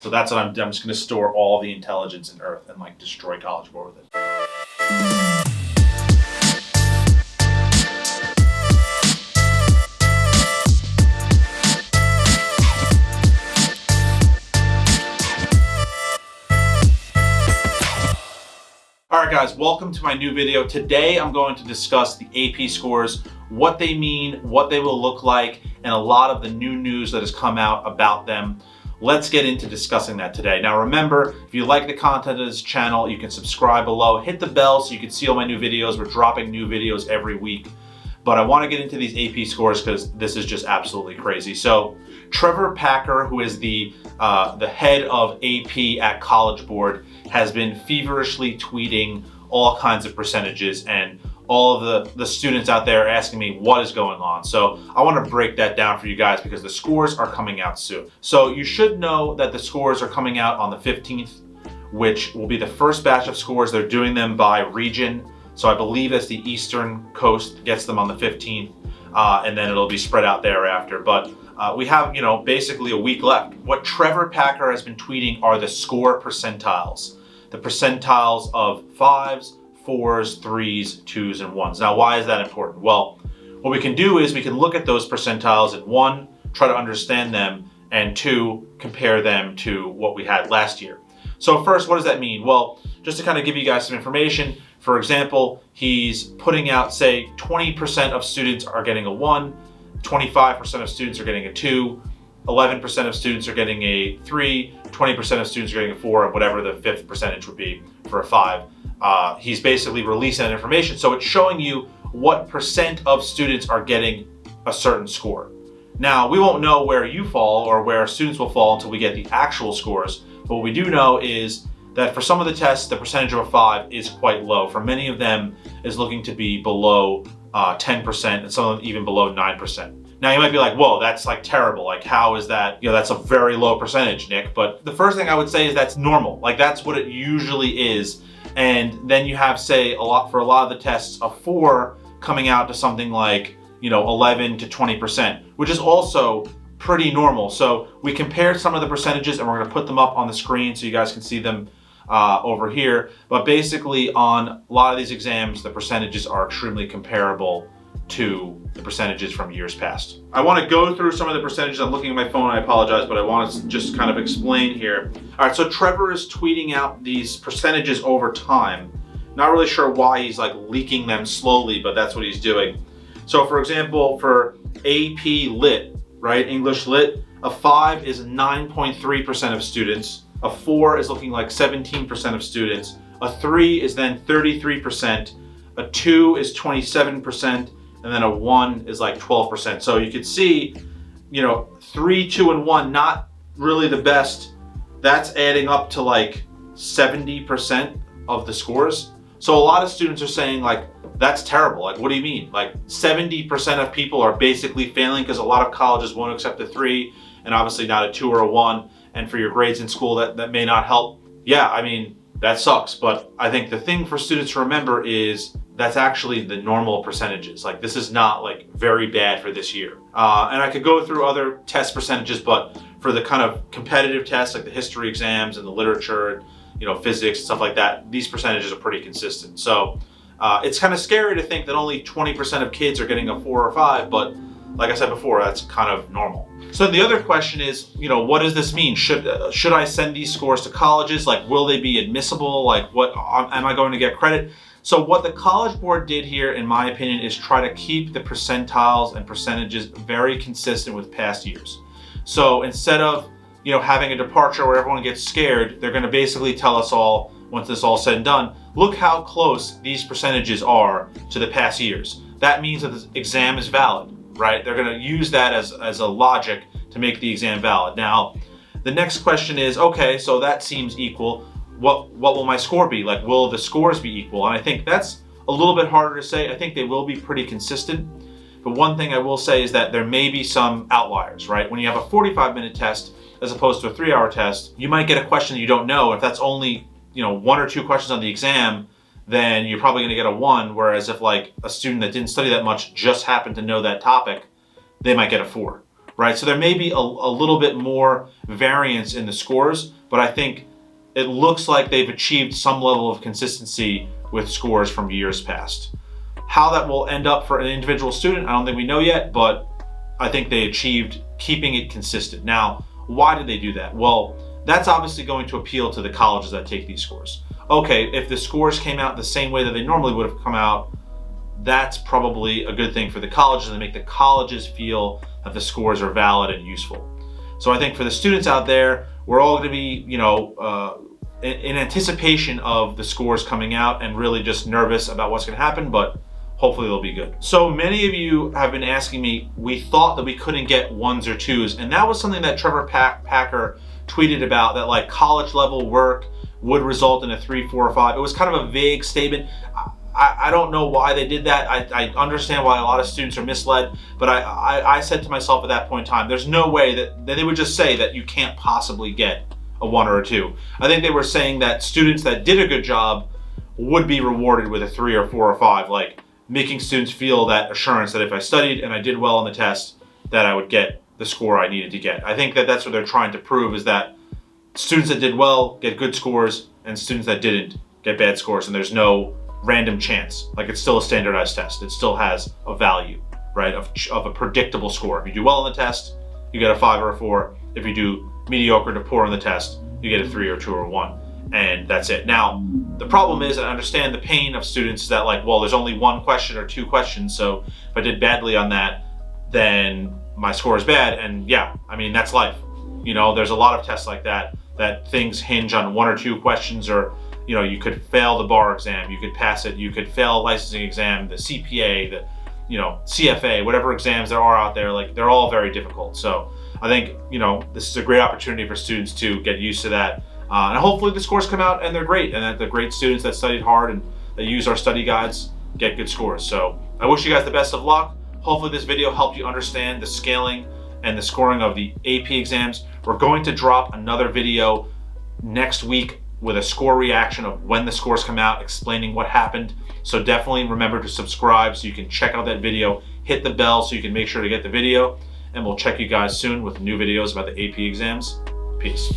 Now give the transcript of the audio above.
So that's what I'm just going to store all the intelligence in Earth and like destroy College Board with it. Alright guys, welcome to my new video. Today I'm going to discuss the AP scores, what they mean, what they will look like, and a lot of the new news that has come out about them. Let's get into discussing that today. Now remember, if you like the content of this channel, you can subscribe below, hit the bell so you can see all my new videos. We're dropping new videos every week. But I want to get into these AP scores because this is just absolutely crazy. So Trevor Packer, who is the head of AP at College Board, has been feverishly tweeting all kinds of percentages, and all of the students out there are asking me what is going on. So I want to break that down for you guys because the scores are coming out soon. So you should know that the scores are coming out on the 15th, which will be the first batch of scores. They're doing them by region. So I believe that's the Eastern Coast gets them on the 15th, and then it'll be spread out thereafter. But we have, basically a week left. What Trevor Packer has been tweeting are the score percentiles. The percentiles of 5s, 4s, 3s, 2s, and 1s. Now, why is that important? Well, what we can do is we can look at those percentiles and 1, try to understand them, and 2, compare them to what we had last year. So first, what does that mean? Well, just to kind of give you guys some information, for example, he's putting out, say, 20% of students are getting a 1, 25% of students are getting a 2, 11% of students are getting a 3, 20% of students are getting a 4, and whatever the fifth percentage would be for a 5. He's basically releasing that information. So it's showing you what percent of students are getting a certain score. Now, we won't know where you fall or where students will fall until we get the actual scores. But what we do know is that for some of the tests, the percentage of a 5 is quite low. For many of them, is looking to be below 10%, and some of them even below 9%. Now you might be like, whoa, that's like terrible. Like, how is that? That's a very low percentage, Nick. But the first thing I would say is that's normal. Like, that's what it usually is. And then you have, say, for a lot of the tests, a 4 coming out to something like, 11 to 20%, which is also pretty normal. So we compared some of the percentages, and we're going to put them up on the screen so you guys can see them over here. But basically, on a lot of these exams, the percentages are extremely comparable to the percentages from years past. I want to go through some of the percentages. I'm looking at my phone, I apologize, but I want to just kind of explain here. All right, so Trevor is tweeting out these percentages over time. Not really sure why he's like leaking them slowly, but that's what he's doing. So for example, for AP Lit, right, English Lit, a 5 is 9.3% of students, a 4 is looking like 17% of students, a 3 is then 33%, a 2 is 27%, and then a 1 is like 12%. So you could see, 3, 2, and 1, not really the best. That's adding up to like 70% of the scores. So a lot of students are saying like, that's terrible. Like, what do you mean? Like 70% of people are basically failing because a lot of colleges won't accept a 3 and obviously not a 2 or a 1. And for your grades in school, that may not help. Yeah, I mean, that sucks. But I think the thing for students to remember is that's actually the normal percentages. Like, this is not like very bad for this year. And I could go through other test percentages, but for the kind of competitive tests, like the history exams and the literature, physics, stuff like that, these percentages are pretty consistent. So it's kind of scary to think that only 20% of kids are getting a 4 or 5, but like I said before, that's kind of normal. So the other question is, what does this mean? Should I send these scores to colleges? Like, will they be admissible? Like, what am I going to get credit? So what the College Board did here, in my opinion, is try to keep the percentiles and percentages very consistent with past years. So instead of, having a departure where everyone gets scared, they're going to basically tell us all, once this is all said and done, look how close these percentages are to the past years. That means that the exam is valid, right? They're going to use that as a logic to make the exam valid. Now, the next question is, okay, so that seems equal. What will my score be? Like, will the scores be equal? And I think that's a little bit harder to say. I think they will be pretty consistent. But one thing I will say is that there may be some outliers, right? When you have a 45-minute test as opposed to a 3-hour test, you might get a question that you don't know. If that's only, 1 or 2 questions on the exam, then you're probably going to get a 1. Whereas if like a student that didn't study that much just happened to know that topic, they might get a 4. right? So there may be a little bit more variance in the scores, but I think it looks like they've achieved some level of consistency with scores from years past. How that will end up for an individual student, I don't think we know yet, but I think they achieved keeping it consistent. Now, why did they do that? Well, that's obviously going to appeal to the colleges that take these scores. Okay, if the scores came out the same way that they normally would have come out, that's probably a good thing for the colleges and make the colleges feel that the scores are valid and useful. So I think for the students out there, we're all going to be, in anticipation of the scores coming out and really just nervous about what's going to happen, but hopefully they'll be good. So many of you have been asking me, we thought that we couldn't get 1s or 2s, and that was something that Trevor Packer tweeted about, that like college level work would result in a 3, 4, or 5. It was kind of a vague statement. I don't know why they did that. I understand why a lot of students are misled, but I said to myself at that point in time, there's no way that they would just say that you can't possibly get a 1 or a 2. I think they were saying that students that did a good job would be rewarded with a 3 or 4 or 5, like making students feel that assurance that if I studied and I did well on the test, that I would get the score I needed to get. I think that that's what they're trying to prove, is that students that did well get good scores and students that didn't get bad scores, and there's no random chance. Like, it's still a standardized test. It still has a value, right, of a predictable score. If you do well on the test, you get a 5 or a 4. If you do mediocre to poor on the test, you get a 3 or 2 or 1. And that's it. Now, the problem is, and I understand the pain of students that like, well, there's only 1 question or 2 questions, so if I did badly on that, then my score is bad. And yeah, I mean, that's life. There's a lot of tests like that things hinge on 1 or 2 questions, or you could fail the bar exam, you could pass it, you could fail a licensing exam, the CPA, the CFA, whatever exams there are out there, like they're all very difficult. So I think this is a great opportunity for students to get used to that. And hopefully the scores come out and they're great, and that the great students that studied hard and that use our study guides get good scores. So I wish you guys the best of luck. Hopefully this video helped you understand the scaling and the scoring of the AP exams. We're going to drop another video next week with a score reaction of when the scores come out, explaining what happened. So definitely remember to subscribe so you can check out that video. Hit the bell so you can make sure to get the video. And we'll check you guys soon with new videos about the AP exams. Peace.